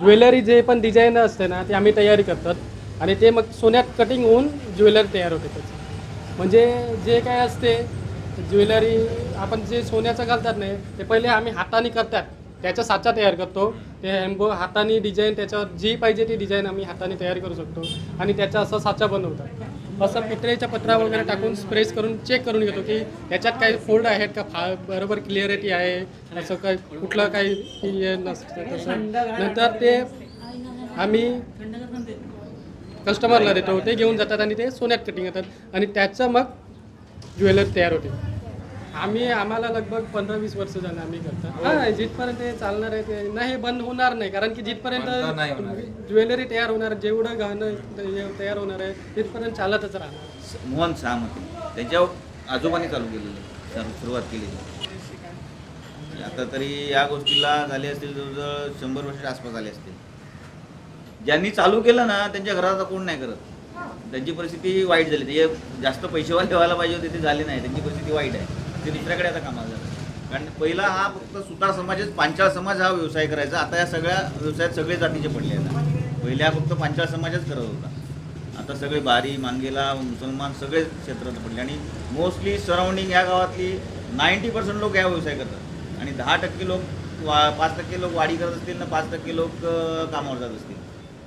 Jewellery जे पण design असते ना ते आम्ही तयारी करतात आणि ते मग सोन्यात कटिंग होऊन ज्वेलरी तयार होते त्याची. म्हणजे जे काय असते ज्वेलरी आपण जे सोन्याचं घालतात नाही ते पहिले आम्ही हाताने करतात, त्याचा साचा तयार करतो. ते हँडबो हाताने डिझाईन त्याच्यावर जी पाहिजे ती डिझाईन आम्ही हाताने तयार करू शकतो आणि त्याचा असा साचा बनवतात. असं पितळेच्या पत्रा वगैरे टाकून स्प्रेस करून चेक करून घेतो की त्याच्यात काही फोल्ड आहेत का, बरोबर क्लिअरिटी आहे, असं काय कुठलं काही हे नसतं तसं. नंतर ते आम्ही कस्टमरला देतो, ते घेऊन जातात आणि ते सोन्यात कटिंग करतात आणि त्याचं मग ज्वेलरी तयार होते. आम्हाला लगभग 15-20 वर्ष झालं आम्ही करतात. हां, जिथपर्यंत हे चालणार आहे ते नाही, हे बंद होणार नाही. कारण की बंद नाही होणार. जिथपर्यंत ज्वेलरी तयार होणार, जेवढं गहणं तयार होणार आहे तिथपर्यंत चालतच राहणार. मोहन सामंत त्याच्या आजोबांनी चालू केलेलं, सुरुवात केलेली. आता तरी या गोष्टीला झाले असतील जवळजवळ 100 वर्षाच्या आसपास झाले असतील. ज्यांनी चालू केलं ना त्यांच्या घराचा कोण नाही करत. त्यांची परिस्थिती वाईट झाली. ते जास्त पैसेवाले व्हायला पाहिजे होते, ते झाले नाही. त्यांची परिस्थिती वाईट आहे. ते दुसऱ्याकडे आता कामाला जातात. कारण पहिला हा फक्त सुतार समाजच, पांचाळ समाज हा व्यवसाय करायचा. आता या सगळ्या व्यवसायात सगळे जातीचे पडले आहेत. पहिल्या फक्त पांचाळ समाजच करत होता. आता सगळे बारी, मांगेला, मुसलमान सगळे क्षेत्रात पडले आणि मोस्टली सराउंडिंग या गावातली 90% लोक या व्यवसाय करतात आणि 10% लोक 5% लोक वाडी करत असतील ना 5% लोक कामावर जात असतील.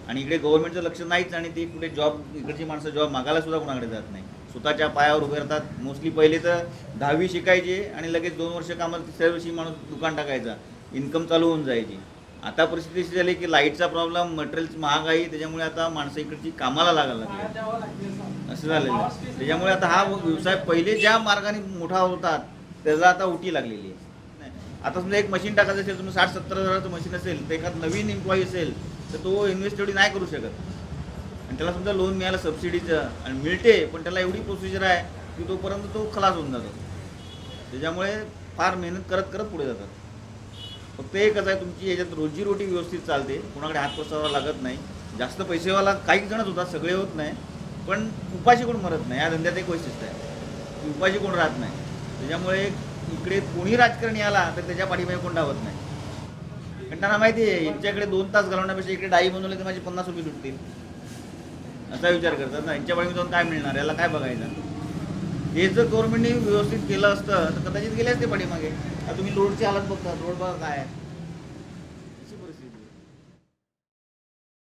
आणि इकडे गव्हर्नमेंटचं लक्ष नाहीच आणि ती कुठे जॉब, इकडची माणसं जॉब मागायला सुद्धा कोणाकडे जात नाही. स्वतःच्या पायावर उभे राहतात. मोस्टली पहिले तर 10वी शिकायचे आणि लगेच 2 वर्ष कामाला, 3ऱ्या वर्षी माणूस दुकान टाकायचा, इन्कम चालू होऊन जायची. आता परिस्थिती अशी झाली की लाईटचा प्रॉब्लेम, मटेरियल्स महागाई, त्याच्यामुळे आता माणसं इकडची कामाला लागायला लागली असं झालेलं आहे. त्याच्यामुळे आता हा व्यवसाय पहिले ज्या मार्गाने मोठा होता त्याला आता उठी लागलेली आहे. आता समजा एक मशीन टाकायचं असेल, तुम्ही 60-70 हजाराचं मशीन असेल तर एखाद नवीन एम्प्लॉई असेल तर तो इन्व्हेस्ट एवढी नाही करू शकत. आणि त्याला समजा लोन मिळालं सबसिडीचं आणि मिळते, पण त्याला एवढी प्रोसिजर आहे की तोपर्यंत तो खलास होऊन जातो. त्याच्यामुळे फार मेहनत करत करत पुढे जातात. फक्त एकच आहे, तुमची याच्यात रोजीरोटी व्यवस्थित चालते, कोणाकडे हात पसरावा लागत नाही. जास्त पैसेवाला काही जणच होतात, सगळे होत नाही, पण उपाशी कोण मरत नाही. या धंद्यात एक वैशिष्ट्य आहे की उपाशी कोण राहत नाही. त्याच्यामुळे इकडे कोणी राजकारणी आला तर त्याच्या पाठीमागे कोण धावत नाही. कारण त्यांना माहिती आहे यांच्याकडे 2 तास घालवण्यापेक्षा इकडे डाई बनवले तर माझे 50 रुपये सुटतील असा विचार करतात ना. यांच्या पाठीमागे जाऊन काय मिळणार, याला काय बघायचं. हे जर गव्हर्नमेंटने व्यवस्थित केलं असतं तर कदाचित गेले असते पाठीमागे. आता तुम्ही रोडची हालत बघता, रोड बघा काय आहे, अशी परिस्थिती.